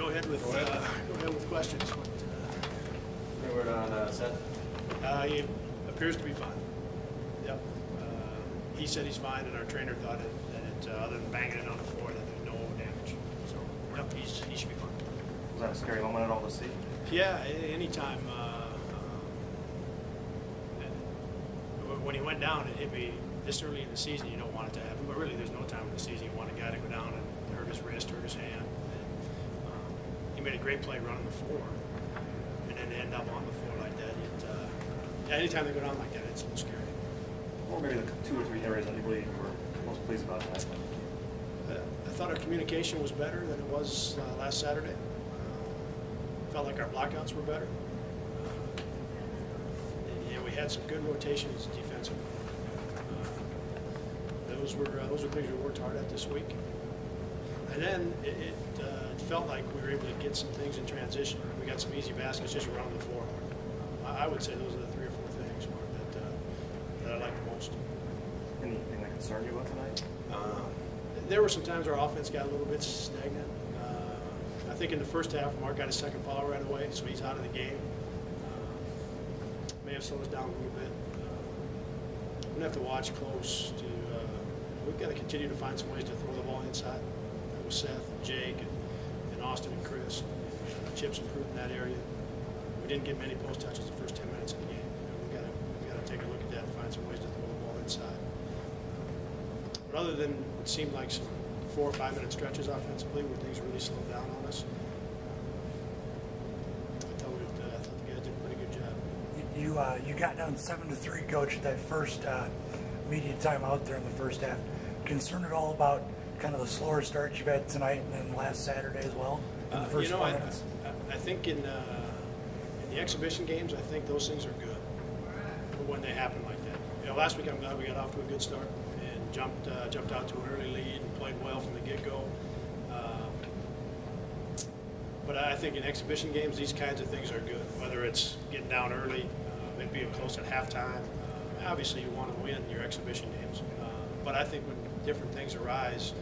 go ahead with questions. Any word on Seth? He appears to be fine. Yep. He said he's fine, and our trainer thought that other than banging it on the floor, that there's no damage. So, yep, he should be fine. Was that a scary moment at all to see? Yeah, anytime. When he went down, it hit me this early in the season. You don't want it to happen, but really, there's no time in the season you want a guy to go down and hurt his wrist, hurt his hand. And, he made a great play running the floor, and then to end up on the floor like that. Anytime they go down like that, it's a little scary. What were maybe the 2 or 3 areas that you believe you were most pleased about tonight? I thought our communication was better than it was last Saturday. Felt like our blockouts were better. We had some good rotations defensively. Those were things we worked hard at this week. And then it felt like we were able to get some things in transition. We got some easy baskets just around the floor. I would say those are the 3 or 4 things, Mark, that I like the most. Anything that concerned you about tonight? There were some times our offense got a little bit stagnant. I think in the first half, Mark got his second foul right away, so he's out of the game. May have slowed us down a little bit. We're going to have to watch close. We've got to continue to find some ways to throw the ball inside. With Seth and Jake and Austin and Chris. Chip's improved in that area. We didn't get many post touches the first 10 minutes of the game. We've got to take a look at that and find some ways to throw the ball inside. But other than it seemed like some 4 or 5 minute stretches offensively where things really slowed down on us, I thought the guys did a pretty good job. You got down 7-3, Coach, at that first media timeout there in the first half. Concerned at all about kind of the slower start you've had tonight and then last Saturday as well? In the first 4 minutes? I think in the exhibition games, I think those things are good when they happen like that. Last week I'm glad we got off to a good start and jumped out to an early lead and played well from the get-go. But I think in exhibition games, these kinds of things are good, whether it's getting down early, it being close at halftime. Obviously, you want to win your exhibition games. But I think when different things arise,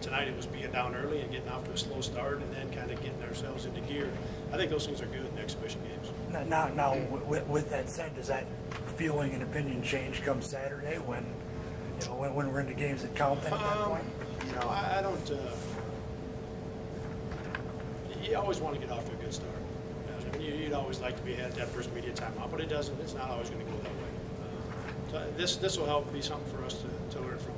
tonight it was being down early and getting off to a slow start and then kind of getting ourselves into gear. I think those things are good in exhibition games. Now with that said, does that feeling and opinion change come Saturday when we're into games that count then at that point? I don't. You always want to get off to a good start. I mean, you'd always like to be ahead that first media timeout, but it doesn't. It's not always going to go that way. So this will help be something for us to learn from.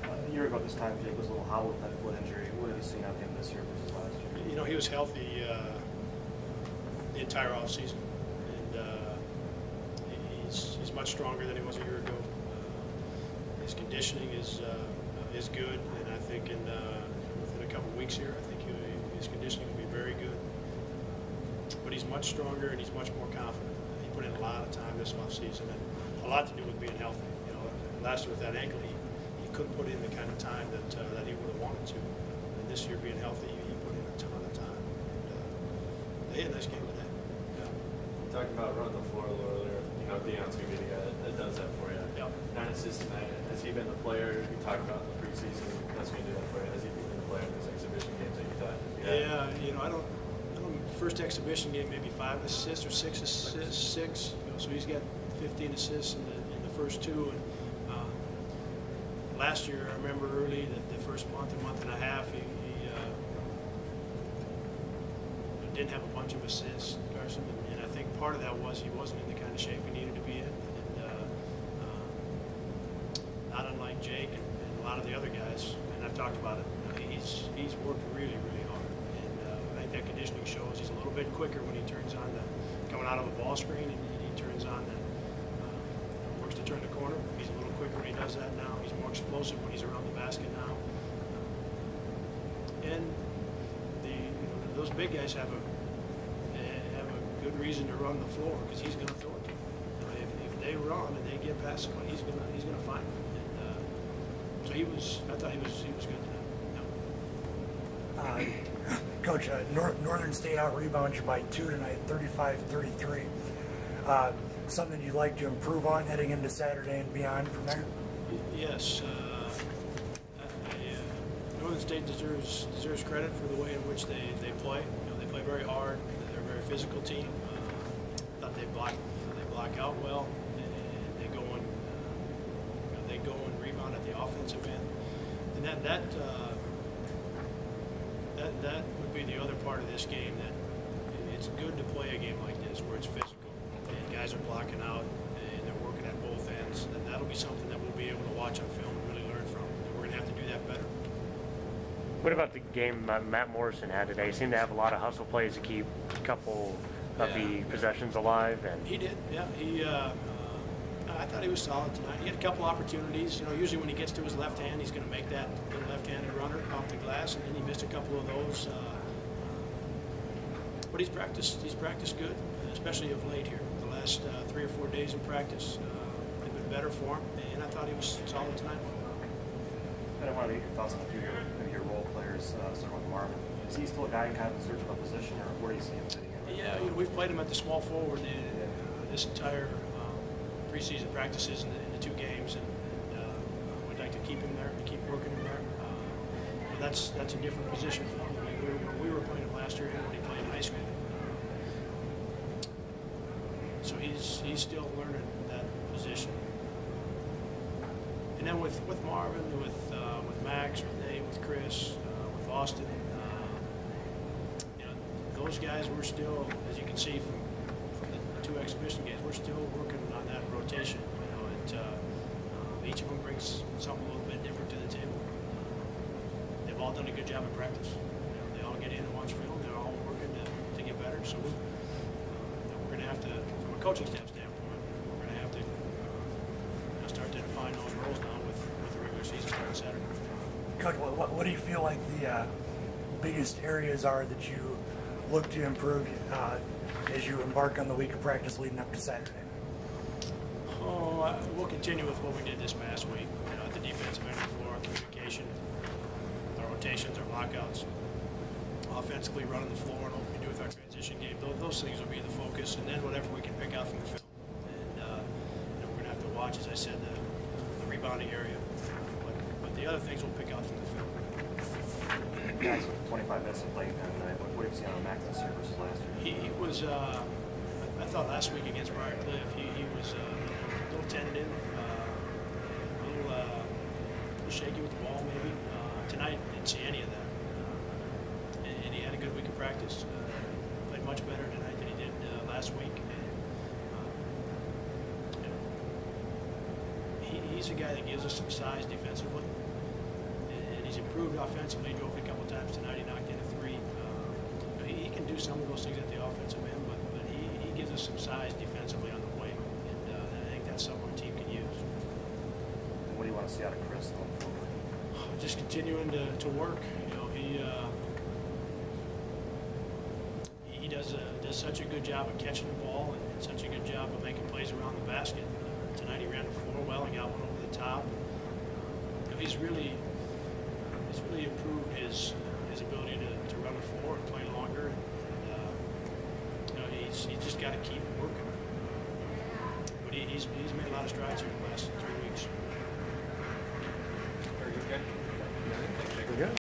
A year ago at this time, Jake was a little hobbled with that foot injury. What have you seen out of him this year versus last year? He was healthy the entire offseason, and he's much stronger than he was a year ago. His conditioning is good, and I think within a couple of weeks here, I think his conditioning will be very good. But he's much stronger and he's much more confident. He put in a lot of time this offseason, and a lot to do with being healthy. Last year with that ankle, he couldn't put in the kind of time that he would have wanted to. And this year, being healthy, he put in a ton of time. They had a nice game today. Yeah. You talked about running the floor a little earlier. Deion's going to be the guy that does that for you. Yep. 9 assists tonight. Has he been the player you talked about in the preseason that's going to do that for you? Has he been the player in those exhibition games that you thought? Yeah, I don't. First exhibition game, maybe 5 assists or 6 assists. 6. So he's got 15 assists in the first 2. And last year, I remember early that the first month and a half, he didn't have a bunch of assists, Carson. And I think part of that was he wasn't in the kind of shape he needed to be in. And not unlike Jake and a lot of the other guys, and I've talked about it, he's worked really, really hard. And I think that conditioning shows he's a little bit quicker when he turns on coming out of a ball screen, and he turns on works to turn the corner. He's a little quicker when he does that now. He's more explosive when he's around the basket now. And those big guys have a good reason to run the floor because he's going to throw it to them. If they run and they get past someone, he's going to find them. And so I thought he was good tonight. Yeah. Coach, Northern State out rebounds you by 2 tonight, 35-33. Something you'd like to improve on heading into Saturday and beyond from there? Yes. Northern State deserves credit for the way in which they play. They play very hard. They're a very physical team. Thought they block out well. They go and rebound at the offensive end, and that would be the other part of this game. That it's good to play a game like this where it's physical and guys are blocking out and they're working at both ends. And that'll be something that we'll be able to watch on film and really learn from. And we're going to have to do that better. What about the game Matt Morrison had today? He seemed to have a lot of hustle plays to keep a couple of the possessions alive. And he did, yeah. I thought he was solid tonight. He had a couple opportunities. Usually when he gets to his left hand, he's going to make that little left-handed runner off the glass, and then he missed a couple of those. But he's practiced good, especially of late here. The last 3 or 4 days in practice have been better for him, and I thought he was solid tonight. I want to get your thoughts on a few of your role players, starting with Marvin. Is he still a guy kind of in search of a position, or where do you see him fitting in? Yeah, we've played him at the small forward this entire preseason practices in the 2 games, and we'd like to keep him there, keep working him there. But that's a different position for him. We were playing him last year when he played in high school. So he's still learning that position. And then with Marvin, with Max, with Nate, with Chris, with Austin, those guys, we're still, as you can see from the 2 exhibition games, we're still working on that rotation. Each of them brings something a little bit different to the table. They've all done a good job in practice. They all get in and watch film. They're all working to get better. So we're going to have to, from a coaching staff standpoint, we're going to have to start to define those roles now with the regular season starting Saturday. Coach, what do you feel like the biggest areas are that you look to improve as you embark on the week of practice leading up to Saturday? We'll continue with what we did this past week. At the defensive end of the floor, communication, our rotations, our lockouts, offensively running the floor, and what we do with our transition game. Those things will be the focus, and then whatever we can pick out from the film. And we're going to have to watch, as I said, the rebounding area. But the other things we'll pick out from the film. Guys, 25 minutes of playing time tonight. What have you seen on Max this year versus last year? He was, I thought last week against Briar Cliff, he was a little tentative, a little shaky with the ball maybe. Tonight, didn't see any of that. And he had a good week of practice. Played much better tonight than he did last week. And, he's a guy that gives us some size defensively. And he's improved offensively. He drove it a couple times tonight. He knocked in a 3. He can do some of those things at the offensive end, but he gives us some size defensively on the wing, and I think that's something our team can use. And what do you want to see out of Chris going forward? Just continuing to work. He does such a good job of catching the ball and such a good job of making plays around the basket. Tonight he ran the floor well and got one over the top. He's really improved his ability to run the floor and play longer. And he's just got to keep working. But he's made a lot of strides here in the last 3 weeks. Very good. We're good.